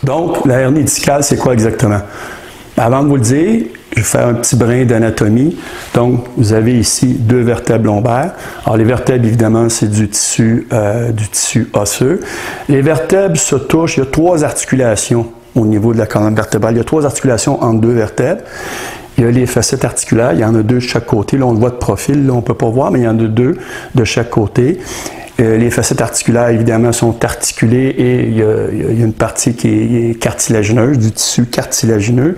Donc, la hernie discale, c'est quoi exactement? Avant de vous le dire, je vais faire un petit brin d'anatomie. Donc, vous avez ici 2 vertèbres lombaires. Alors, les vertèbres, évidemment, c'est du tissu osseux. Les vertèbres se touchent. Il y a 3 articulations au niveau de la colonne vertébrale. Il y a 3 articulations entre 2 vertèbres. Il y a les facettes articulaires. Il y en a 2 de chaque côté. Là, on le voit de profil. Là, on ne peut pas voir, mais il y en a 2 de chaque côté. Les facettes articulaires, évidemment, sont articulées et il y a une partie qui est cartilagineuse, du tissu cartilagineux.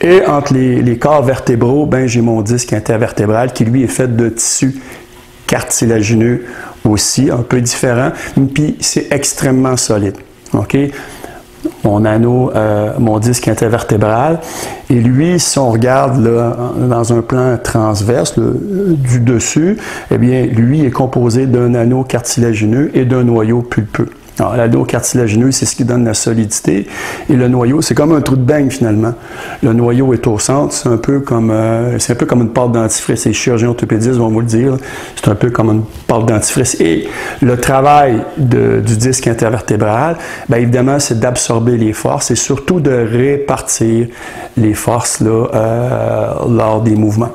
Et entre les corps vertébraux, ben, j'ai mon disque intervertébral qui, lui, est fait de tissu cartilagineux aussi, un peu différent, puis c'est extrêmement solide. OK? Mon anneau, mon disque intervertébral. Et lui, si on regarde là, dans un plan transverse du dessus, eh bien, lui est composé d'un anneau cartilagineux et d'un noyau pulpeux. Alors, l'anneau cartilagineux, c'est ce qui donne la solidité. Et le noyau, c'est comme un trou de beigne, finalement. Le noyau est au centre. C'est un peu comme une pâte dentifrice. Les chirurgiens orthopédistes vont vous le dire. C'est un peu comme une pâte dentifrice. Et le travail du disque intervertébral, bien évidemment, c'est d'absorber les forces et surtout de répartir les forces là, lors des mouvements.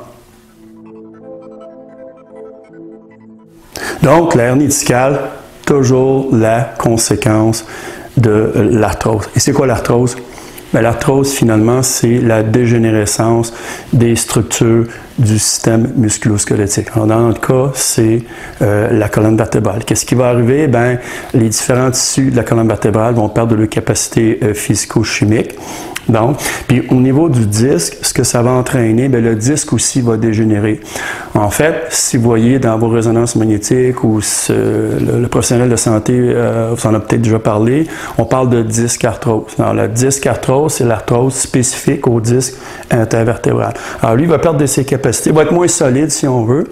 Donc, la hernie discale, toujours la conséquence de l'arthrose. Et c'est quoi l'arthrose? L'arthrose, finalement, c'est la dégénérescence des structures du système musculo-squelettique. Alors, dans notre cas, c'est la colonne vertébrale. Qu'est-ce qui va arriver? Bien, les différents tissus de la colonne vertébrale vont perdre leur capacité physico-chimique. Donc, puis au niveau du disque, ce que ça va entraîner, bien, le disque aussi va dégénérer. En fait, si vous voyez dans vos résonances magnétiques ou le professionnel de santé vous en a peut-être déjà parlé, on parle de disque arthrose. Alors, la disque arthrose, c'est l'arthrose spécifique au disque intervertébral. Alors, lui, il va perdre de ses capacités, il va être moins solide si on veut.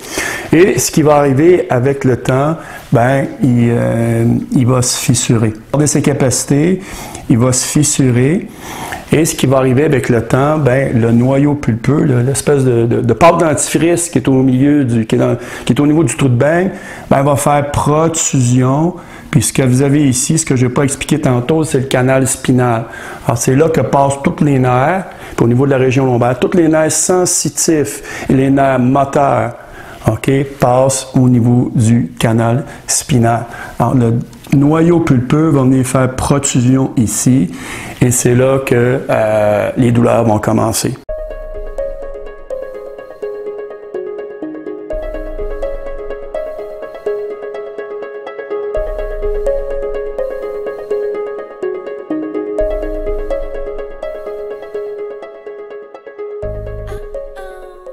Et ce qui va arriver avec le temps, ben, il va se fissurer. Il va perdre ses capacités, il va se fissurer. Et ce qui va arriver avec le temps, ben, le noyau pulpeux, l'espèce de pâte dentifrice qui est au milieu qui est au niveau du trou de beigne, ben, va faire protrusion. Puis ce que vous avez ici, ce que je n'ai pas expliqué tantôt, c'est le canal spinal. Alors c'est là que passent tous les nerfs, puis au niveau de la région lombaire, tous les nerfs sensitifs et les nerfs moteurs, OK, passent au niveau du canal spinal. Alors le noyau pulpeux va venir faire protrusion ici, et c'est là que les douleurs vont commencer.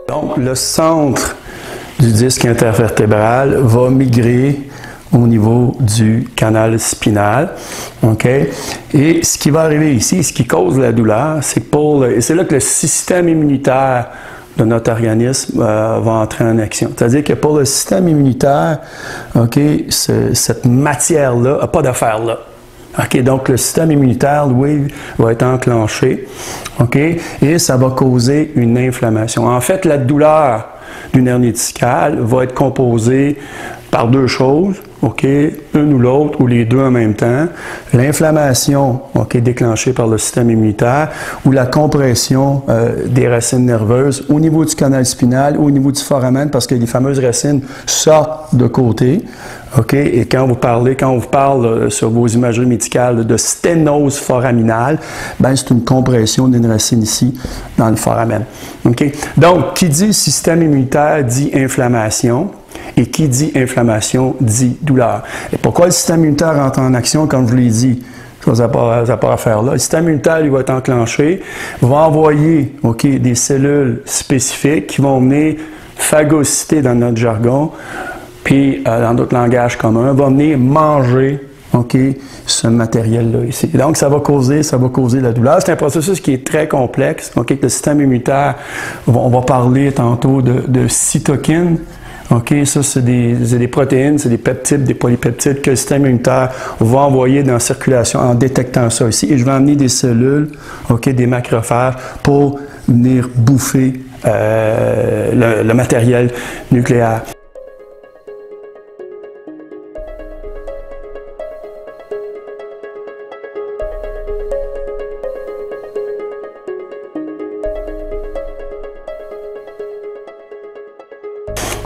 Donc, le centre du disque intervertébral va migrer au niveau du canal spinal. OK? Et ce qui va arriver ici, ce qui cause la douleur, c'est et c'est là que le système immunitaire de notre organisme va entrer en action. C'est-à-dire que pour le système immunitaire, OK, cette matière-là n'a pas d'affaire là. OK, donc le système immunitaire, lui, va être enclenché. OK? Et ça va causer une inflammation. En fait, la douleur d'une hernie discale va être composée par 2 choses, OK, une ou l'autre, ou les deux en même temps. L'inflammation, OK, déclenchée par le système immunitaire, ou la compression des racines nerveuses au niveau du canal spinal, ou au niveau du foramen, parce que les fameuses racines sortent de côté. OK, et quand on vous parle sur vos imageries médicales de sténose foraminale, ben c'est une compression d'une racine ici dans le foramen. OK? Donc, qui dit système immunitaire dit inflammation. Et qui dit inflammation dit douleur. Et pourquoi le système immunitaire entre en action, comme je l'ai dit? Ça n'a pas à faire là. Le système immunitaire, il va être enclenché, va envoyer des cellules spécifiques qui vont venir phagocyter dans notre jargon, puis dans notre langage commun, va venir manger ce matériel-là ici. Et donc, ça va causer la douleur. C'est un processus qui est très complexe. OK, le système immunitaire, on va parler tantôt de cytokines. OK, ça, c'est des protéines, c'est des peptides, des polypeptides que le système immunitaire va envoyer dans la circulation en détectant ça ici. Et je vais amener des cellules, OK, des macrophages pour venir bouffer le matériel nucléaire.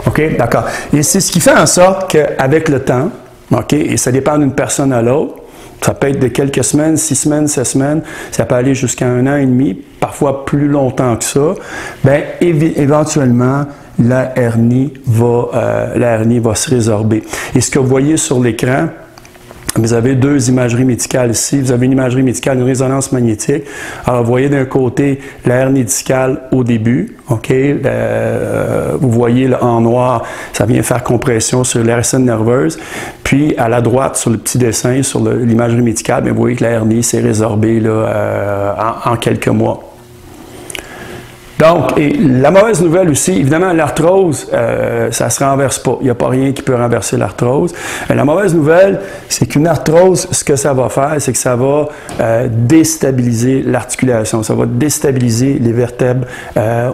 OK? D'accord. Et c'est ce qui fait en sorte qu'avec le temps, OK, et ça dépend d'une personne à l'autre, ça peut être de quelques semaines, 6 semaines, 7 semaines, ça peut aller jusqu'à 1 an et demi, parfois plus longtemps que ça, bien, éventuellement, la hernie va se résorber. Et ce que vous voyez sur l'écran, vous avez deux imageries médicales ici. Vous avez une imagerie médicale, une résonance magnétique. Alors, vous voyez d'un côté la hernie discale au début. OK? Vous voyez là, en noir, ça vient faire compression sur la racine nerveuse. Puis, à la droite, sur le petit dessin, sur l'imagerie médicale, bien, vous voyez que la hernie s'est résorbée là, en quelques mois. Donc, et la mauvaise nouvelle aussi, évidemment, l'arthrose, ça ne se renverse pas. Il n'y a pas rien qui peut renverser l'arthrose. La mauvaise nouvelle, c'est qu'une arthrose, ce que ça va faire, c'est que ça va déstabiliser l'articulation. Ça va déstabiliser les vertèbres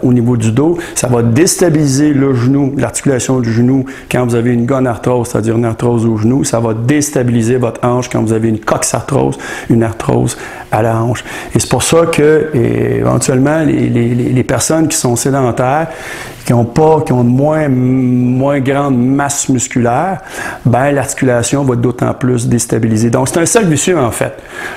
au niveau du dos. Ça va déstabiliser le genou, l'articulation du genou quand vous avez une gonarthrose, c'est-à-dire une arthrose au genou. Ça va déstabiliser votre hanche quand vous avez une coxarthrose, une arthrose à la hanche. Et c'est pour ça que, éventuellement, les personnes qui sont sédentaires, qui ont moins grande masse musculaire, ben l'articulation va d'autant plus déstabiliser. Donc, c'est un cercle vicieux, en fait.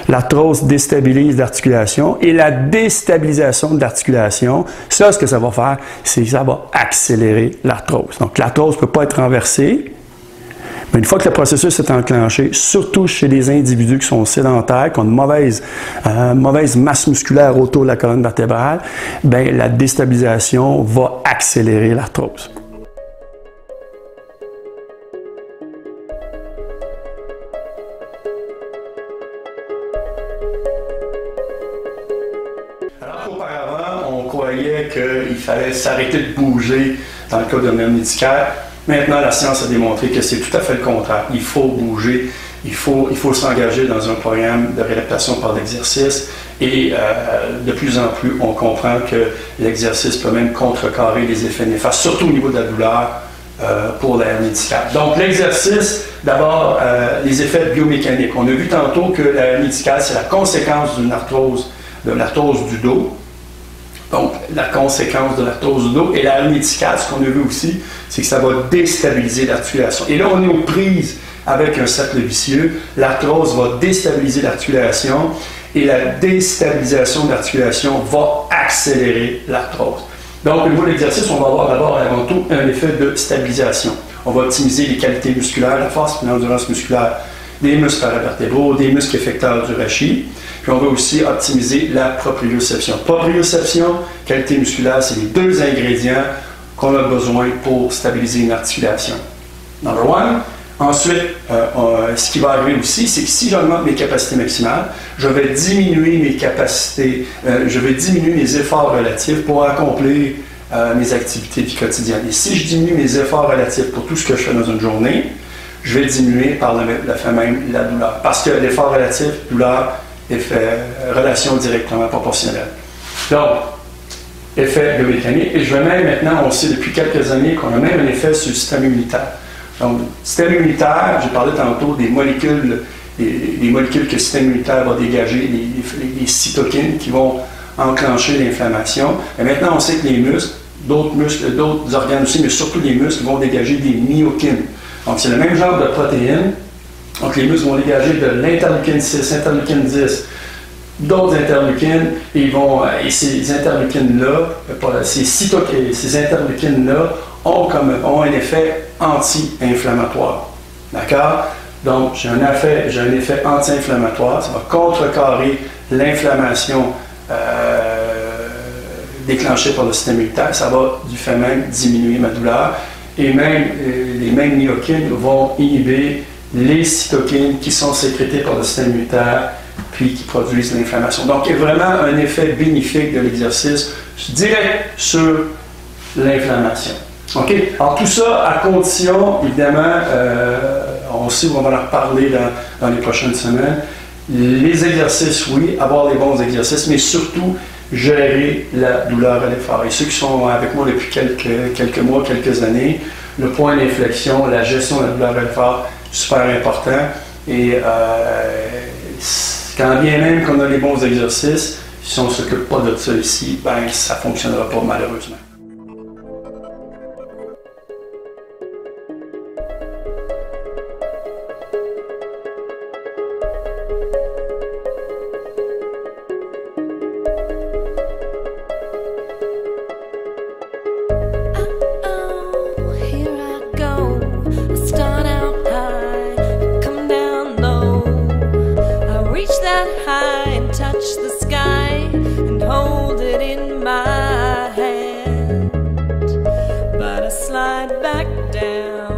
L'arthrose déstabilise l'articulation et la déstabilisation de l'articulation, ça, ce que ça va faire, c'est que ça va accélérer l'arthrose. Donc, l'arthrose ne peut pas être renversée. Mais une fois que le processus est enclenché, surtout chez les individus qui sont sédentaires, qui ont une mauvaise masse musculaire autour de la colonne vertébrale, bien, la déstabilisation va accélérer l'arthrose. Alors qu'auparavant, on croyait qu'il fallait s'arrêter de bouger dans le cas d'un hernie discale. Maintenant, la science a démontré que c'est tout à fait le contraire. Il faut bouger, il faut s'engager dans un programme de réadaptation par l'exercice et de plus en plus, on comprend que l'exercice peut même contrecarrer les effets néfastes, surtout au niveau de la douleur pour la hernie discale. Donc, l'exercice, d'abord, les effets biomécaniques. On a vu tantôt que la hernie discale, c'est la conséquence d'une arthrose, de l'arthrose du dos. Donc, la conséquence de l'arthrose du dos et la hernie discale, ce qu'on a vu aussi, c'est que ça va déstabiliser l'articulation. Et là, on est aux prises avec un cercle vicieux. L'arthrose va déstabiliser l'articulation et la déstabilisation de l'articulation va accélérer l'arthrose. Donc, au niveau de l'exercice, on va avoir d'abord et avant tout un effet de stabilisation. On va optimiser les qualités musculaires, la force et l'endurance musculaire des muscles paravertébraux, des muscles effecteurs du rachis. Puis on va aussi optimiser la proprioception. Proprioception, qualité musculaire, c'est les deux ingrédients qu'on a besoin pour stabiliser une articulation. Number one. Ensuite, ce qui va arriver aussi, c'est que si j'augmente mes capacités maximales, je vais diminuer mes capacités, je vais diminuer mes efforts relatifs pour accomplir mes activités du quotidien. Et si je diminue mes efforts relatifs pour tout ce que je fais dans une journée, je vais diminuer par le fait même la douleur. Parce que l'effort relatif, douleur, relation directement proportionnelle. Donc, effet biomécanique. Et je vais même maintenant, on sait depuis quelques années qu'on a même un effet sur le système immunitaire. Donc, le système immunitaire, j'ai parlé tantôt des molécules que le système immunitaire va dégager, les cytokines qui vont enclencher l'inflammation. Et maintenant, on sait que les muscles, d'autres organes aussi, mais surtout les muscles, vont dégager des myokines. Donc, c'est le même genre de protéines. Donc, les muscles vont dégager de l'interleukine 6, interleukine 10, d'autres interleukines, et ces interleukines-là, ces interleukines-là ont un effet anti-inflammatoire. D'accord? Donc, j'ai un effet anti-inflammatoire. Ça va contrecarrer l'inflammation déclenchée par le système immunitaire. Ça va, du fait même, diminuer ma douleur. Et même, les mêmes myokines vont inhiber les cytokines qui sont sécrétées par le système immunitaire puis qui produisent l'inflammation. Donc, il y a vraiment un effet bénéfique de l'exercice direct sur l'inflammation. OK? Alors, tout ça à condition, évidemment, on sait, on va en reparler dans les prochaines semaines, les exercices, oui, avoir les bons exercices, mais surtout gérer la douleur à l'effort. Et ceux qui sont avec moi depuis quelques mois, quelques années, le point d'inflexion, la gestion de la douleur à l'effort, super important. Et quand bien même qu'on a les bons exercices, si on ne s'occupe pas de ça ici, ben, ça ne fonctionnera pas malheureusement. slide back down.